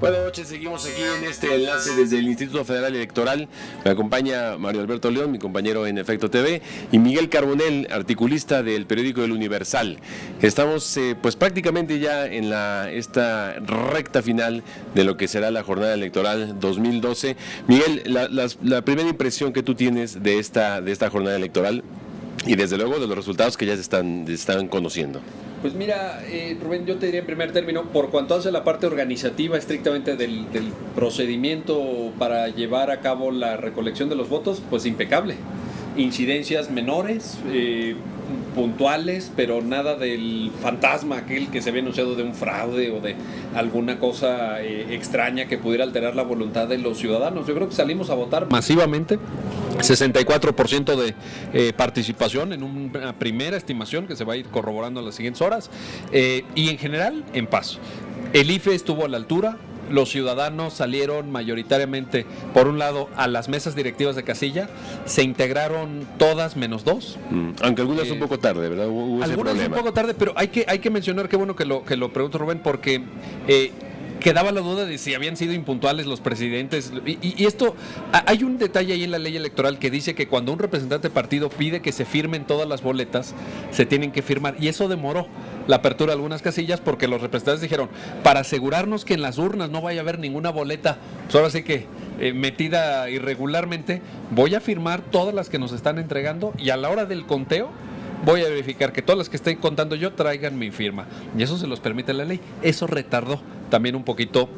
Buenas noches, seguimos aquí en este enlace desde el Instituto Federal Electoral. Me acompaña Mario Alberto León, mi compañero en Efecto TV, y Miguel Carbonell, articulista del periódico El Universal. Estamos pues prácticamente ya en esta recta final de lo que será la jornada electoral 2012. Miguel, la primera impresión que tú tienes de esta jornada electoral y desde luego de los resultados que ya se están conociendo. Pues mira, Rubén, yo te diría en primer término, por cuanto hace la parte organizativa estrictamente del procedimiento para llevar a cabo la recolección de los votos, pues impecable. Incidencias menores, puntuales, pero nada del fantasma aquel que se había anunciado de un fraude o de alguna cosa extraña que pudiera alterar la voluntad de los ciudadanos. Yo creo que salimos a votar masivamente, 64% de participación en una primera estimación que se va a ir corroborando en las siguientes horas, y en general en paz. El IFE estuvo a la altura. Los ciudadanos salieron mayoritariamente, por un lado, a las mesas directivas de casilla, se integraron todas menos dos. Aunque algunas un poco tarde, ¿verdad? Hubo algunas un poco tarde, pero hay que mencionar, qué bueno que lo pregunto, Rubén, porque quedaba la duda de si habían sido impuntuales los presidentes. Y esto, hay un detalle ahí en la ley electoral que dice que cuando un representante de partido pide que se firmen todas las boletas, se tienen que firmar, y eso demoró la apertura de algunas casillas porque los representantes dijeron, para asegurarnos que en las urnas no vaya a haber ninguna boleta, pues ahora sí que metida irregularmente, voy a firmar todas las que nos están entregando y a la hora del conteo voy a verificar que todas las que esté contando yo traigan mi firma, y eso se los permite la ley. Eso retardó también un poquito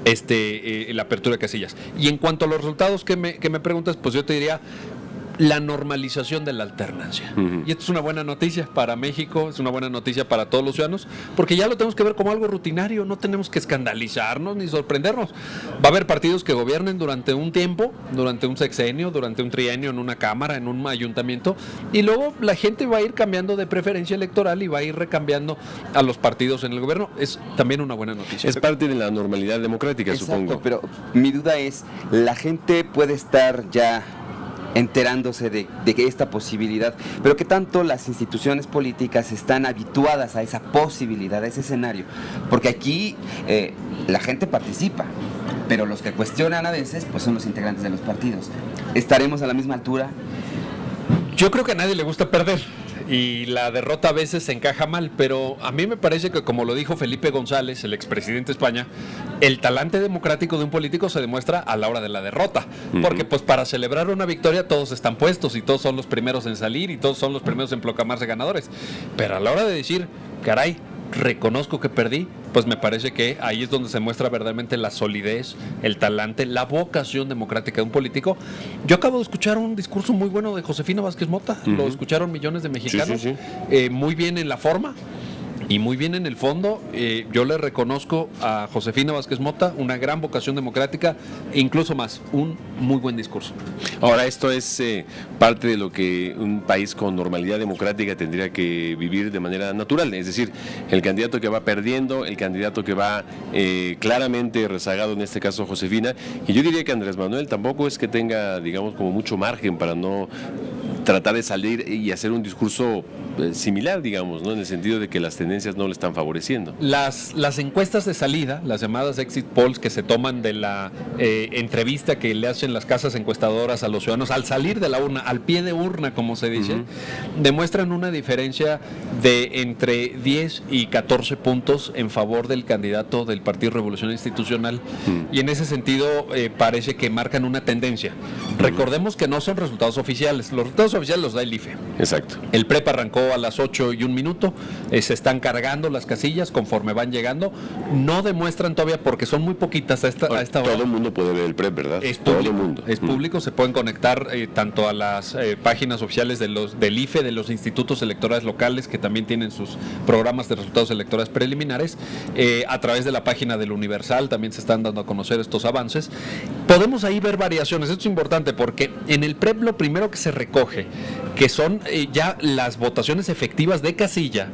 la apertura de casillas. Y en cuanto a los resultados que me preguntas, pues yo te diría la normalización de la alternancia. Y esto es una buena noticia para México, es una buena noticia para todos los ciudadanos, porque ya lo tenemos que ver como algo rutinario, no tenemos que escandalizarnos ni sorprendernos. Va a haber partidos que gobiernen durante un tiempo, durante un sexenio, durante un trienio en una cámara, en un ayuntamiento, y luego la gente va a ir cambiando de preferencia electoral y va a ir recambiando a los partidos en el gobierno. Es también una buena noticia. Es parte de la normalidad democrática. Exacto, supongo. Pero mi duda es, la gente puede estar ya enterándose de que esta posibilidad, pero que tanto las instituciones políticas están habituadas a esa posibilidad, a ese escenario, porque aquí la gente participa, pero los que cuestionan a veces pues son los integrantes de los partidos. ¿Estaremos a la misma altura? Yo creo que a nadie le gusta perder, y la derrota a veces se encaja mal, pero a mí me parece que, como lo dijo Felipe González, el expresidente de España, el talante democrático de un político se demuestra a la hora de la derrota, porque pues para celebrar una victoria todos están puestos y todos son los primeros en salir y todos son los primeros en proclamarse ganadores, pero a la hora de decir, caray, reconozco que perdí, pues me parece que ahí es donde se muestra verdaderamente la solidez, el talante, la vocación democrática de un político. Yo acabo de escuchar un discurso muy bueno de Josefina Vázquez Mota, lo escucharon millones de mexicanos, sí. Muy bien en la forma y muy bien en el fondo. Yo le reconozco a Josefina Vázquez Mota una gran vocación democrática, e incluso más, un muy buen discurso. Ahora, esto es parte de lo que un país con normalidad democrática tendría que vivir de manera natural, es decir, el candidato que va perdiendo, el candidato que va claramente rezagado, en este caso Josefina, y yo diría que Andrés Manuel tampoco es que tenga, digamos, como mucho margen para no tratar de salir y hacer un discurso similar, digamos, ¿no? En el sentido de que las tendencias no le están favoreciendo. Las encuestas de salida, las llamadas exit polls que se toman de la entrevista que le hacen las casas encuestadoras a los ciudadanos al salir de la urna, al pie de urna, como se dice, demuestran una diferencia de entre 10 y 14 puntos en favor del candidato del Partido Revolución Institucional, y en ese sentido parece que marcan una tendencia. Recordemos que no son resultados oficiales, los resultados oficiales los da el IFE. Exacto. El PREP arrancó a las 8:01, se están cargando las casillas conforme van llegando, no demuestran todavía porque son muy poquitas a esta hora. Todo el mundo puede ver el PREP, ¿verdad? Es todo público, el mundo. Es público, se pueden conectar tanto a las páginas oficiales del IFE, de los institutos electorales locales, que también tienen sus programas de resultados electorales preliminares, a través de la página del Universal también se están dando a conocer estos avances. Podemos ahí ver variaciones, esto es importante porque en el PREP lo primero que se recoge, que son ya las votaciones efectivas de casilla,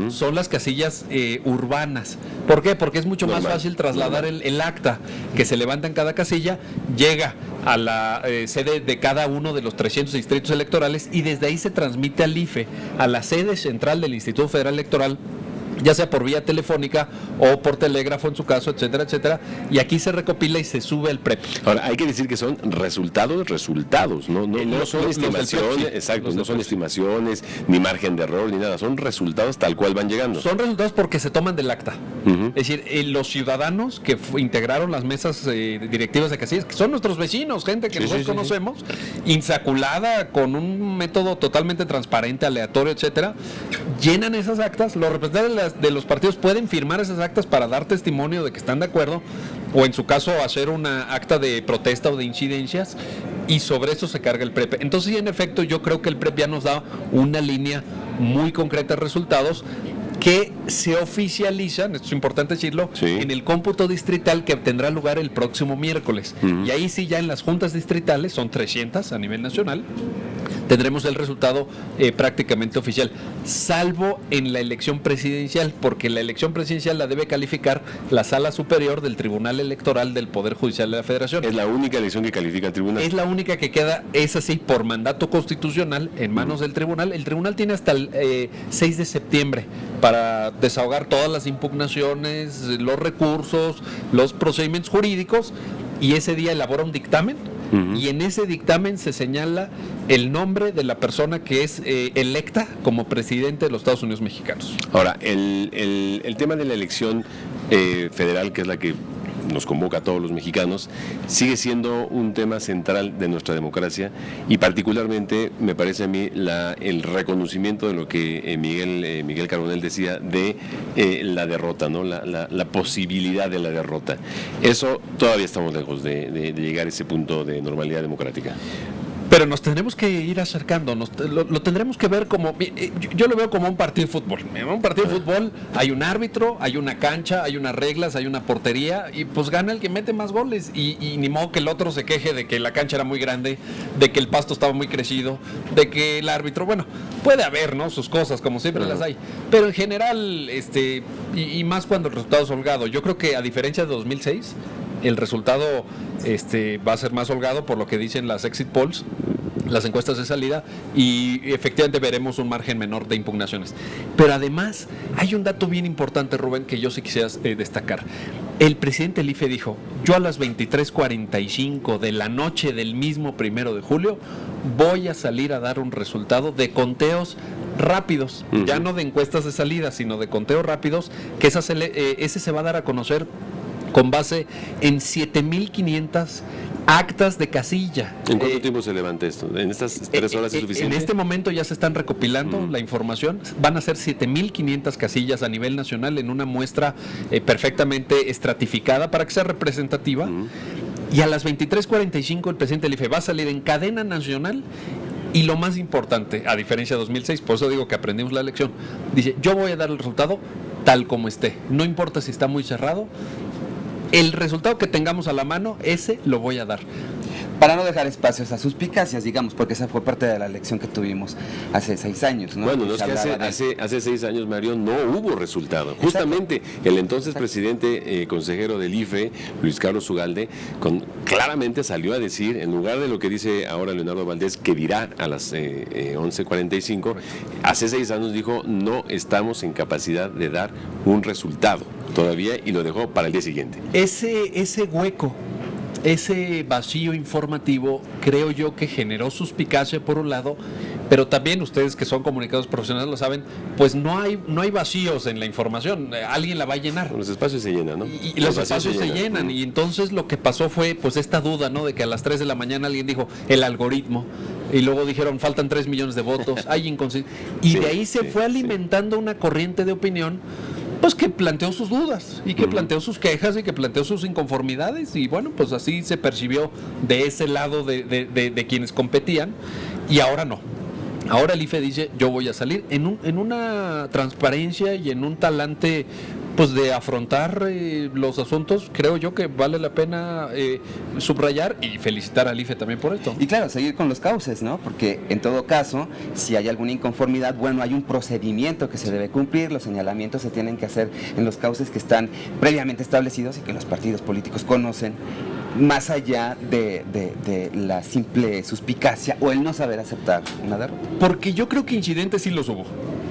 son las casillas urbanas. ¿Por qué? Porque es mucho más fácil trasladar el acta que se levanta en cada casilla, llega a la sede de cada uno de los 300 distritos electorales y desde ahí se transmite al IFE, a la sede central del Instituto Federal Electoral, ya sea por vía telefónica o por telégrafo en su caso, etcétera, etcétera, y aquí se recopila y se sube el PREP. Ahora, hay que decir que son resultados, no son estimaciones, exacto, no son estimaciones, ni margen de error, ni nada, son resultados tal cual van llegando. Son resultados porque se toman del acta. Es decir, los ciudadanos que integraron las mesas directivas de casillas, que son nuestros vecinos, gente que nosotros conocemos, insaculada, con un método totalmente transparente, aleatorio, etcétera, llenan esas actas, los representantes de los partidos pueden firmar esas actas para dar testimonio de que están de acuerdo, o en su caso hacer una acta de protesta o de incidencias, y sobre eso se carga el PREP. Entonces, sí, en efecto, yo creo que el PREP ya nos da una línea muy concreta de resultados que se oficializan, esto es importante decirlo, en el cómputo distrital que tendrá lugar el próximo miércoles. Y ahí sí, ya en las juntas distritales, son 300 a nivel nacional, tendremos el resultado prácticamente oficial, salvo en la elección presidencial, porque la elección presidencial la debe calificar la Sala Superior del Tribunal Electoral del Poder Judicial de la Federación. Es la única elección que califica el tribunal. Es la única que queda, es así, por mandato constitucional en manos del tribunal. El tribunal tiene hasta el 6 de septiembre para desahogar todas las impugnaciones, los recursos, los procedimientos jurídicos, y ese día elabora un dictamen. Y en ese dictamen se señala el nombre de la persona que es electa como presidente de los Estados Unidos mexicanos. Ahora, el tema de la elección federal, que es la que nos convoca a todos los mexicanos, sigue siendo un tema central de nuestra democracia, y particularmente me parece a mí el reconocimiento de lo que Miguel Carbonell decía de la derrota, ¿no? La posibilidad de la derrota. Eso todavía estamos lejos de llegar a ese punto de normalidad democrática. Pero nos tendremos que ir acercando, lo tendremos que ver como, yo lo veo como un partido de fútbol. En un partido de fútbol hay un árbitro, hay una cancha, hay unas reglas, hay una portería, y pues gana el que mete más goles, y ni modo que el otro se queje de que la cancha era muy grande, de que el pasto estaba muy crecido, de que el árbitro, bueno, puede haber, ¿no?, sus cosas, como siempre las hay, pero en general, y más cuando el resultado es holgado. Yo creo que, a diferencia de 2006, el resultado va a ser más holgado por lo que dicen las exit polls, las encuestas de salida, y efectivamente veremos un margen menor de impugnaciones. Pero además hay un dato bien importante, Rubén, que yo sí quisiera destacar. El presidente del IFE dijo: yo a las 23:45 de la noche del mismo 1 de julio voy a salir a dar un resultado de conteos rápidos, ya no de encuestas de salida, sino de conteos rápidos, que ese se va a dar a conocer con base en 7,500 actas de casilla. ¿En cuánto tiempo se levanta esto? ¿En estas 3 horas es suficiente? En este momento ya se están recopilando la información. Van a ser 7,500 casillas a nivel nacional en una muestra perfectamente estratificada para que sea representativa. Y a las 23:45 el presidente del IFE va a salir en cadena nacional. Y lo más importante, a diferencia de 2006, por eso digo que aprendimos la lección, dice: yo voy a dar el resultado tal como esté. No importa si está muy cerrado. El resultado que tengamos a la mano, ese lo voy a dar. Para no dejar espacios a suspicacias, digamos, porque esa fue parte de la elección que tuvimos hace 6 años, ¿no? Bueno, no es que hace 6 años, Mario, no hubo resultado. Justamente el entonces presidente consejero del IFE, Luis Carlos Ugalde, claramente salió a decir, en lugar de lo que dice ahora Leonardo Valdés, que dirá a las 11:45, hace 6 años dijo: no estamos en capacidad de dar un resultado todavía, y lo dejó para el día siguiente. Ese hueco, ese vacío informativo, creo yo que generó suspicacia por un lado, pero también ustedes que son comunicadores profesionales lo saben, pues no hay vacíos en la información, alguien la va a llenar. Los espacios se llenan, ¿no? Y los espacios se llenan, y entonces lo que pasó fue pues esta duda, ¿no?, de que a las 3 de la mañana alguien dijo el algoritmo, y luego dijeron faltan 3 millones de votos, hay inconsistencia, y de ahí se fue alimentando una corriente de opinión, pues que planteó sus dudas, y que planteó sus quejas, y que planteó sus inconformidades, y bueno, pues así se percibió de ese lado de quienes competían, y ahora no. Ahora el IFE dice: yo voy a salir en una transparencia y en un talante, pues, de afrontar los asuntos. Creo yo que vale la pena subrayar y felicitar al IFE también por esto. Y claro, seguir con los cauces, ¿no? Porque en todo caso, si hay alguna inconformidad, bueno, hay un procedimiento que se debe cumplir, los señalamientos se tienen que hacer en los cauces que están previamente establecidos y que los partidos políticos conocen, más allá de la simple suspicacia o el no saber aceptar una derrota. Porque yo creo que incidentes sí los hubo.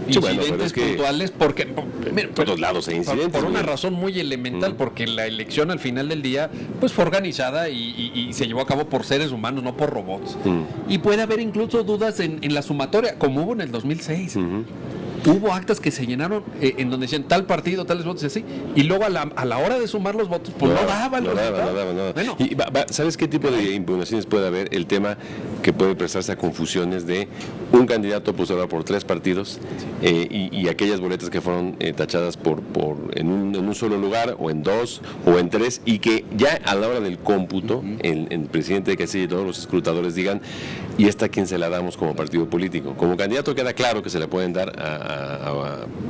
Sí, bueno, incidentes pero es que puntuales, porque en todos lados hay incidentes. por una güey. razón muy elemental, porque la elección al final del día pues fue organizada y se llevó a cabo por seres humanos, no por robots. Y puede haber incluso dudas en la sumatoria, como hubo en el 2006. Hubo actas que se llenaron en donde decían tal partido, tales votos y así, y luego a la hora de sumar los votos, pues no daba el resultado. No daba. Bueno, Y ¿sabes qué tipo de impugnaciones puede haber? El tema que puede prestarse a confusiones de un candidato postulado por 3 partidos y aquellas boletas que fueron tachadas en un solo lugar, o en 2, o en 3, y que ya a la hora del cómputo, el presidente de casilla y todos los escrutadores digan, ¿y esta a quién se la damos como partido político? Como candidato queda claro que se la pueden dar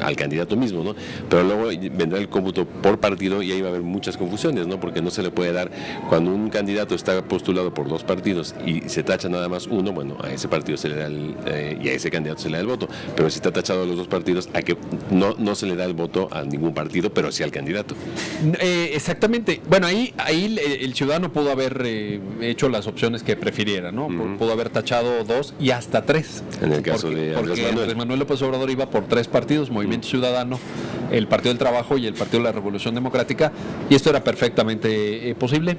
al candidato mismo, ¿no? Pero luego vendrá el cómputo por partido y ahí va a haber muchas confusiones, ¿no? Porque no se le puede dar, cuando un candidato está postulado por 2 partidos y se tacha nada más uno, bueno, a ese partido se le da y a ese candidato se le da el voto. Pero si está tachado a los 2 partidos, a que no se le da el voto a ningún partido, pero sí al candidato. Exactamente. Bueno, ahí el ciudadano pudo haber hecho las opciones que prefiriera, ¿no? Pudo haber tachado 2 y hasta 3. En el caso de Andrés Manuel López Obrador iba por 3 partidos, Movimiento Ciudadano, el Partido del Trabajo y el Partido de la Revolución Democrática, y esto era perfectamente posible.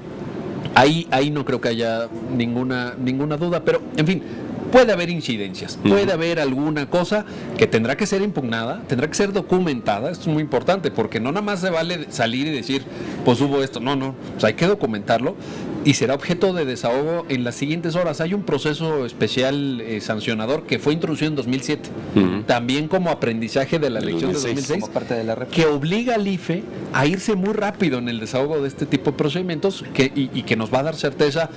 Ahí no creo que haya ninguna duda, pero en fin, puede haber incidencias, puede haber alguna cosa que tendrá que ser impugnada, tendrá que ser documentada. Esto es muy importante, porque no nada más se vale salir y decir, pues hubo esto, no, pues hay que documentarlo y será objeto de desahogo en las siguientes horas. Hay un proceso especial sancionador que fue introducido en 2007, también como aprendizaje de la elección de 2006, como parte de la que obliga al IFE a irse muy rápido en el desahogo de este tipo de procedimientos y que nos va a dar certeza,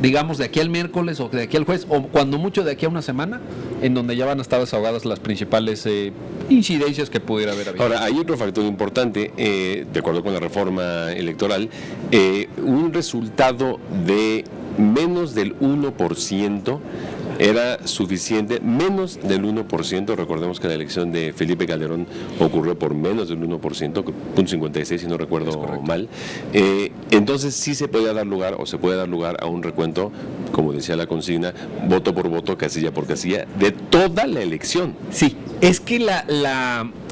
digamos, de aquí al miércoles o de aquí al jueves, o cuando mucho de aquí a una semana, en donde ya van a estar desahogadas las principales incidencias que pudiera haber habido. Ahora, hay otro factor importante, de acuerdo con la reforma electoral, un resultado de menos del 1% era suficiente, menos del 1%, recordemos que la elección de Felipe Calderón ocurrió por menos del 1%, 0.56 si no recuerdo mal, entonces sí se podía dar lugar, o se puede dar lugar a un recuento, como decía la consigna, voto por voto, casilla por casilla, de toda la elección. Sí, es que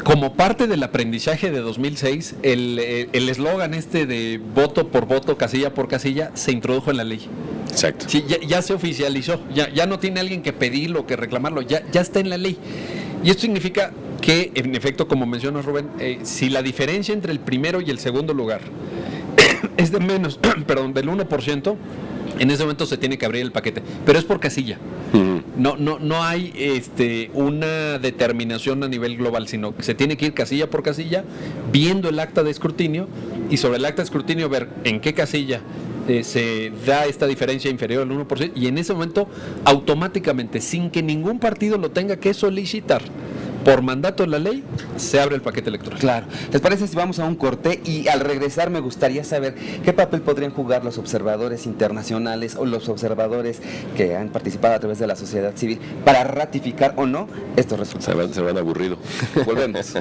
como parte del aprendizaje de 2006, el eslogan de voto por voto, casilla por casilla, se introdujo en la ley. Exacto. Sí, ya se oficializó, ya no tiene alguien que pedirlo o que reclamarlo, ya está en la ley. Y esto significa que, en efecto, como mencionas, Rubén, si la diferencia entre el primero y el segundo lugar es de menos, del 1%, en ese momento se tiene que abrir el paquete, pero es por casilla. No hay una determinación a nivel global, sino que se tiene que ir casilla por casilla, viendo el acta de escrutinio, y sobre el acta de escrutinio ver en qué casilla se da esta diferencia inferior al 1%, y en ese momento automáticamente, sin que ningún partido lo tenga que solicitar, por mandato de la ley, se abre el paquete electoral. Claro. ¿Les parece si vamos a un corte? Y al regresar me gustaría saber qué papel podrían jugar los observadores internacionales o los observadores que han participado a través de la sociedad civil para ratificar o no estos resultados. Se van aburrido. Volvemos.